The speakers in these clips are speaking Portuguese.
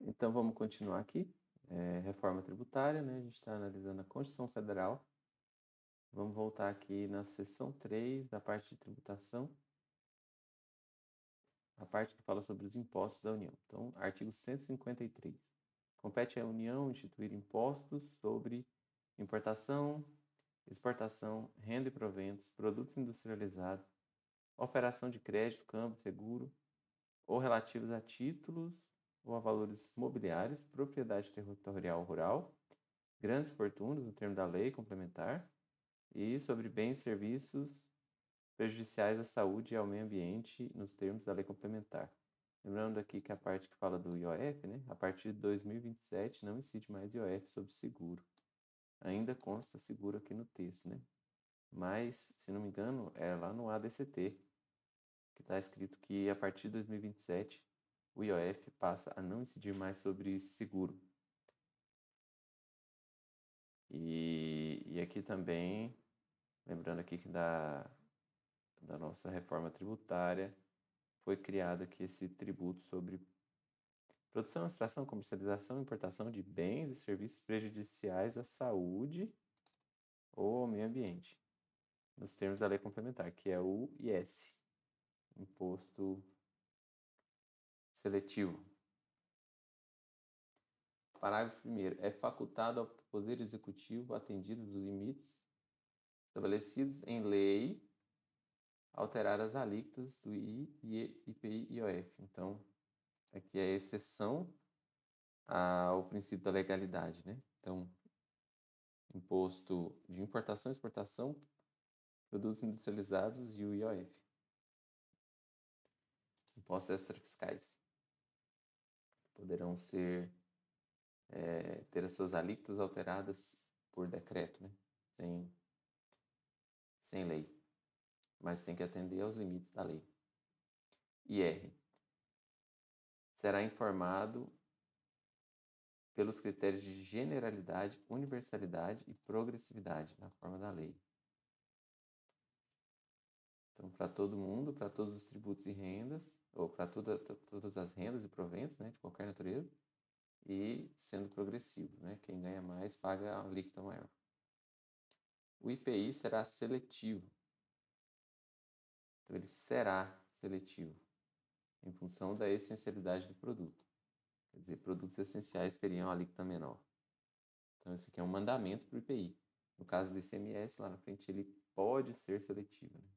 Então, vamos continuar aqui. Reforma tributária, né? A gente está analisando a Constituição Federal. Vamos voltar aqui na seção 3 da parte de tributação, a parte que fala sobre os impostos da União. Então, artigo 153. Compete à União instituir impostos sobre importação, exportação, renda e proventos, produtos industrializados, operação de crédito, câmbio, seguro, ou relativos a títulos ou a valores mobiliários, propriedade territorial rural, grandes fortunas, no termo da lei complementar, e sobre bens e serviços prejudiciais à saúde e ao meio ambiente, nos termos da lei complementar. Lembrando aqui que a parte que fala do IOF, né, a partir de 2027 não incide mais IOF sobre seguro. Ainda consta seguro aqui no texto, né? Mas, se não me engano, é lá no ADCT, que está escrito que a partir de 2027 o IOF passa a não incidir mais sobre seguro. E aqui também, lembrando aqui que da nossa reforma tributária, foi criado aqui esse tributo sobre produção, extração, comercialização e importação de bens e serviços prejudiciais à saúde ou ao meio ambiente, nos termos da lei complementar, que é o IS, Imposto Seletivo. Parágrafo 1º. É facultado ao Poder Executivo, atendidos os limites estabelecidos em lei, alterar as alíquotas do IPI e IOF. Então, aqui é exceção ao princípio da legalidade, né? Então, imposto de importação, exportação, produtos industrializados e o IOF. Impostos extrafiscais poderão ter as suas alíquotas alteradas por decreto, né? Sem lei, mas tem que atender aos limites da lei. IR. Será informado pelos critérios de generalidade, universalidade e progressividade na forma da lei. Então, para todo mundo, para todos os tributos e rendas, ou para todas as rendas e proventos, né, de qualquer natureza, e sendo progressivo, né? Quem ganha mais paga a alíquota maior. O IPI será seletivo. Então, ele será seletivo em função da essencialidade do produto. Quer dizer, produtos essenciais teriam a alíquota menor. Então, isso aqui é um mandamento para o IPI. No caso do ICMS, lá na frente, ele pode ser seletivo, né?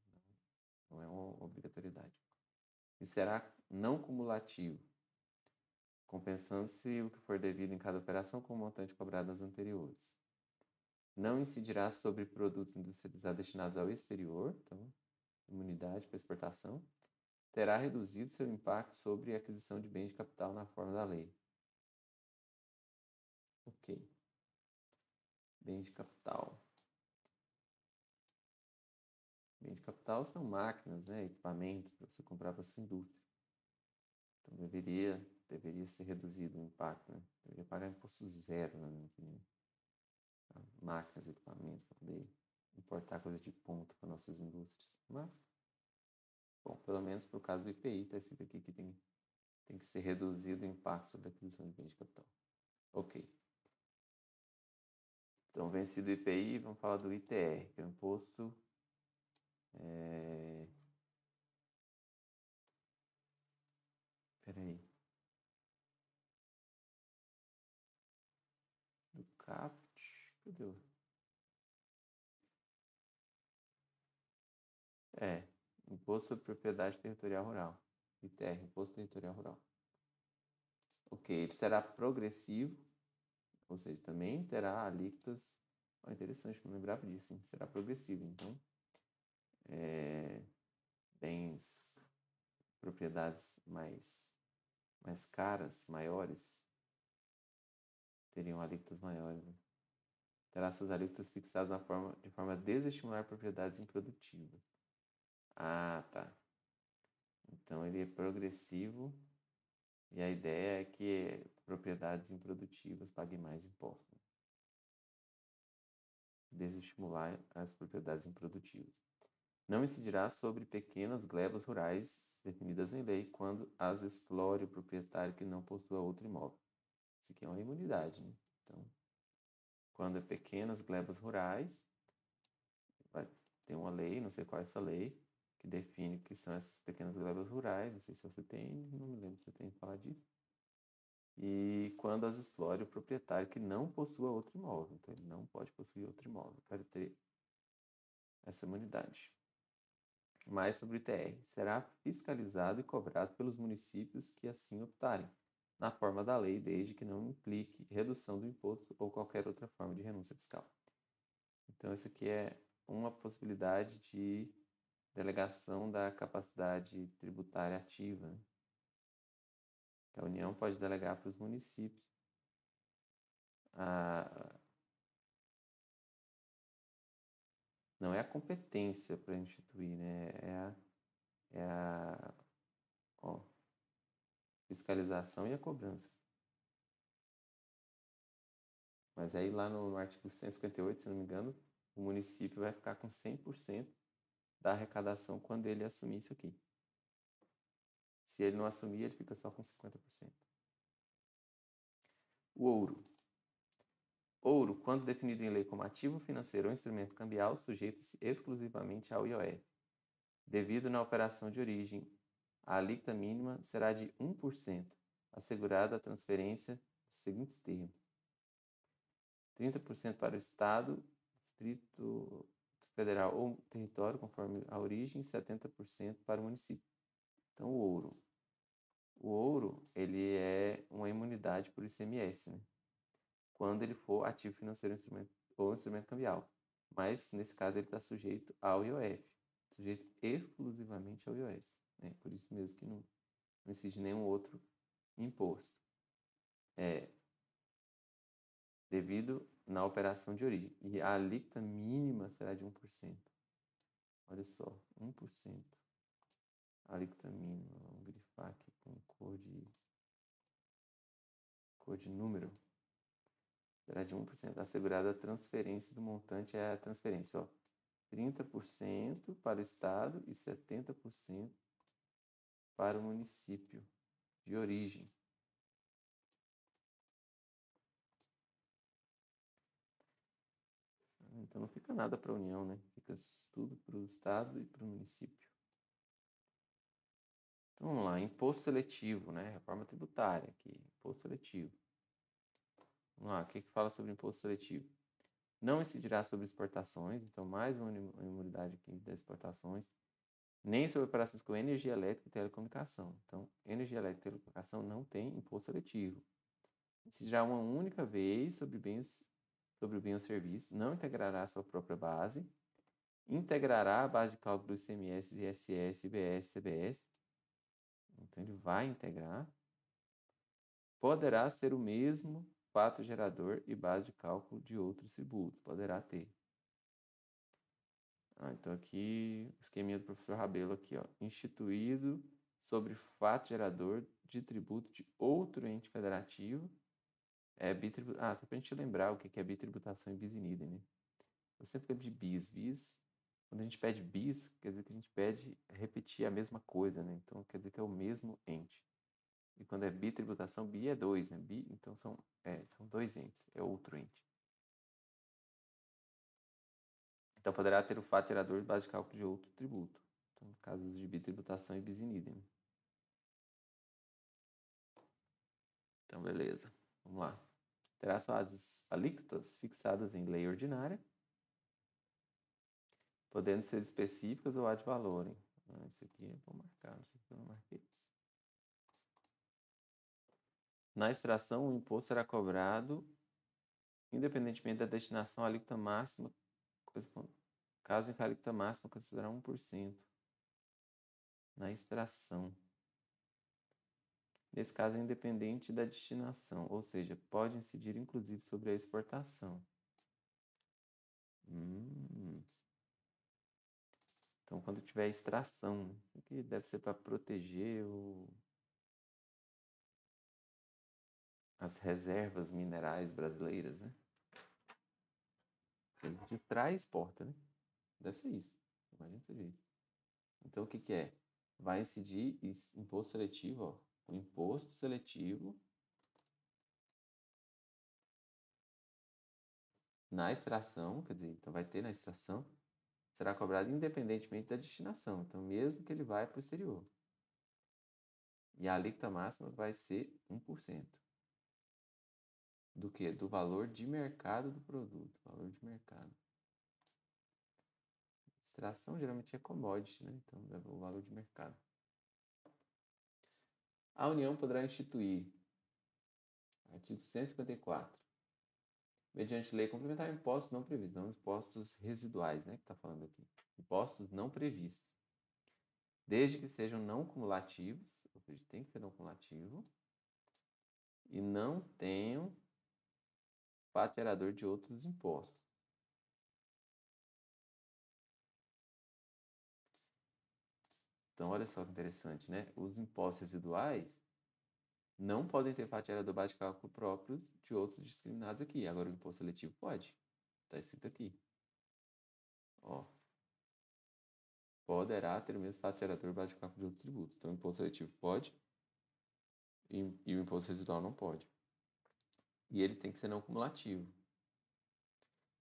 Não é uma obrigatoriedade. E será não cumulativo, compensando-se o que for devido em cada operação com o montante cobrado nas anteriores. Não incidirá sobre produtos industrializados destinados ao exterior, então, imunidade para exportação. Terá reduzido seu impacto sobre a aquisição de bens de capital na forma da lei. Ok. Bens de capital. Bens de capital são máquinas, né, equipamentos para você comprar para sua indústria. Então deveria ser reduzido o impacto, né? Deveria pagar imposto zero, na minha opinião. Máquinas, equipamentos para poder importar coisas de ponta para nossas indústrias. Mas, bom, pelo menos por causa do IPI, está escrito aqui que tem que ser reduzido o impacto sobre a aquisição de bens de capital. Ok. Então, vencido o IPI, vamos falar do ITR, que é o imposto Peraí. Do CAPT. Cadê o... Imposto sobre Propriedade Territorial Rural. ITR, Imposto Territorial Rural. Ok, ele será progressivo, ou seja, também terá alíquotas. Interessante, não lembrava disso, hein? Será progressivo, então. Bens, propriedades mais caras, maiores, teriam alíquotas maiores, né? Terá suas alíquotas fixadas de forma a desestimular propriedades improdutivas. Ah, tá. Então ele é progressivo e a ideia é que propriedades improdutivas paguem mais impostos. Desestimular as propriedades improdutivas. Não incidirá sobre pequenas glebas rurais definidas em lei quando as explore o proprietário que não possua outro imóvel. Isso aqui é uma imunidade, né? Então, quando é pequenas glebas rurais, vai ter uma lei, não sei qual é essa lei, que define o que são essas pequenas glebas rurais, não sei se você tem, não me lembro se você tem que falar disso. E quando as explore o proprietário que não possua outro imóvel. Então, ele não pode possuir outro imóvel para ter essa imunidade. Mais sobre o ITR. Será fiscalizado e cobrado pelos municípios que assim optarem, na forma da lei, desde que não implique redução do imposto ou qualquer outra forma de renúncia fiscal. Então, isso aqui é uma possibilidade de delegação da capacidade tributária ativa, né? Que a União pode delegar para os municípios não é a competência para instituir, né? Ó, fiscalização e a cobrança. Mas aí lá no artigo 158, se não me engano, o município vai ficar com 100% da arrecadação quando ele assumir isso aqui. Se ele não assumir, ele fica só com 50%. O ouro. Ouro, quando definido em lei como ativo financeiro ou instrumento cambial, sujeita-se exclusivamente ao IOF. Devido na operação de origem, a alíquota mínima será de 1%, assegurada a transferência dos seguintes termos: 30% para o Estado, Distrito Federal ou território, conforme a origem, e 70% para o município. Então, o ouro. O ouro, ele é uma imunidade por ICMS, né? Quando ele for ativo financeiro ou instrumento cambial. Mas, nesse caso, ele está sujeito ao IOF. Sujeito exclusivamente ao IOF. Né? Por isso mesmo que não existe nenhum outro imposto. Devido na operação de origem. E a alíquota mínima será de 1%. Olha só, 1%. A alíquota mínima. Vamos grifar aqui com cor de número. Será de 1%. Assegurada a transferência do montante é a transferência. Ó, 30% para o Estado e 70% para o município de origem. Então não fica nada para a União, né? Fica tudo para o Estado e para o município. Então vamos lá, imposto seletivo, né? Reforma tributária aqui, imposto seletivo. Vamos lá, o que fala sobre imposto seletivo? Não incidirá sobre exportações, então mais uma imunidade aqui das exportações, nem sobre operações com energia elétrica e telecomunicação. Então, energia elétrica e telecomunicação não tem imposto seletivo. Incidirá uma única vez sobre o bem ou serviço, não integrará a sua própria base, integrará a base de cálculo do ICMS, ISS, IBS, CBS. Então, ele vai integrar. Poderá ser o mesmo fato gerador e base de cálculo de outros tributos. Poderá ter. Então aqui, o esqueminha do professor Rabelo aqui, ó. Instituído sobre fato gerador de tributo de outro ente federativo. Só para a gente lembrar o que é bitributação e bis in idem, né? Eu sempre lembro de bis. Bis, quando a gente pede bis, quer dizer que a gente pede repetir a mesma coisa, né? Então quer dizer que é o mesmo ente. E quando é bitributação, bi é dois, né? Bi, então são dois entes, é outro ente. Então poderá ter o fato gerador de base de cálculo de outro tributo. Então, no caso de bitributação e bis in idem. Então, beleza. Vamos lá. Terá suas alíquotas fixadas em lei ordinária, podendo ser específicas ou ad valorem. Isso aqui eu vou marcar, não sei se eu não marquei. Na extração, o imposto será cobrado independentemente da destinação à alíquota máxima, caso em que a alíquota máxima considerar 1%. Na extração. Nesse caso, é independente da destinação, ou seja, pode incidir inclusive sobre a exportação. Então, quando tiver extração, isso aqui deve ser para proteger as reservas minerais brasileiras, né? A gente extrai e exporta, né? Deve ser isso. Imagina que seja isso. Então, o que é? Vai incidir imposto seletivo, ó. O imposto seletivo na extração, quer dizer, então vai ter na extração, será cobrado independentemente da destinação, então mesmo que ele vai para o exterior. E a alíquota máxima vai ser 1%. Do que? Do valor de mercado do produto. Valor de mercado. Extração geralmente é commodity, né? Então é o valor de mercado. A União poderá instituir, artigo 154, mediante lei complementar, impostos não previstos, não impostos residuais, né? Que está falando aqui. Impostos não previstos. Desde que sejam não cumulativos, ou seja, tem que ser não cumulativo, e não tenham fato gerador de outros impostos. Então, olha só que interessante, né? Os impostos residuais não podem ter fato gerador base de cálculo próprio de outros discriminados aqui. Agora, o imposto seletivo pode. Está escrito aqui. Ó. Poderá ter o mesmo fato gerador base de cálculo de outros tributos. Então, o imposto seletivo pode e o imposto residual não pode. E ele tem que ser não cumulativo.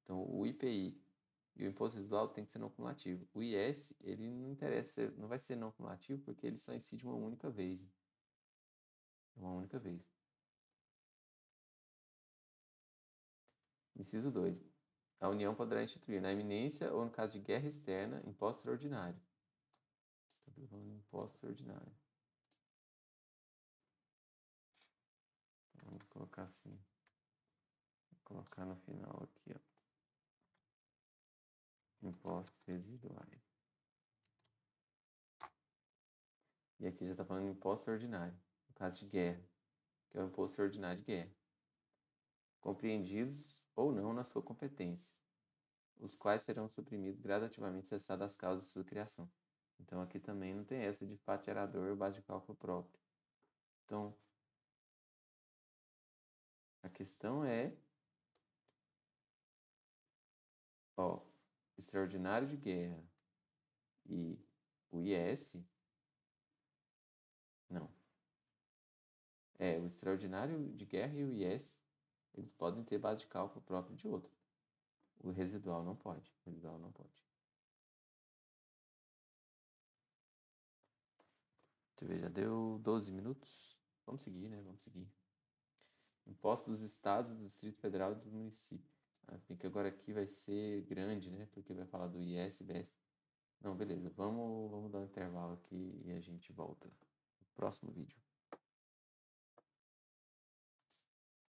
Então, o IPI e o imposto residual tem que ser não cumulativo. O IS, ele não interessa, não vai ser não cumulativo porque ele só incide uma única vez. Né? Uma única vez. Inciso 2. A União poderá instituir, na iminência ou no caso de guerra externa, imposto extraordinário. Estou falando de imposto extraordinário. Vamos colocar assim. Vou colocar no final aqui, ó. Impostos residuais. E aqui já está falando de imposto ordinário, no caso de guerra, que é o imposto ordinário de guerra. Compreendidos ou não na sua competência, os quais serão suprimidos gradativamente cessadas as causas de sua criação. Então aqui também não tem essa de fato gerador ou base de cálculo próprio. Então, a questão é, ó, extraordinário de guerra e o IS, não. O extraordinário de guerra e o IS, eles podem ter base de cálculo próprio de outro. O residual não pode. O residual não pode. Deixa eu ver, já deu 12 minutos. Vamos seguir, né? Vamos seguir. Impostos dos estados, do Distrito Federal e do município. Bem que agora aqui vai ser grande, né? Porque vai falar do IS, BS. Não, beleza. Vamos dar um intervalo aqui e a gente volta no próximo vídeo.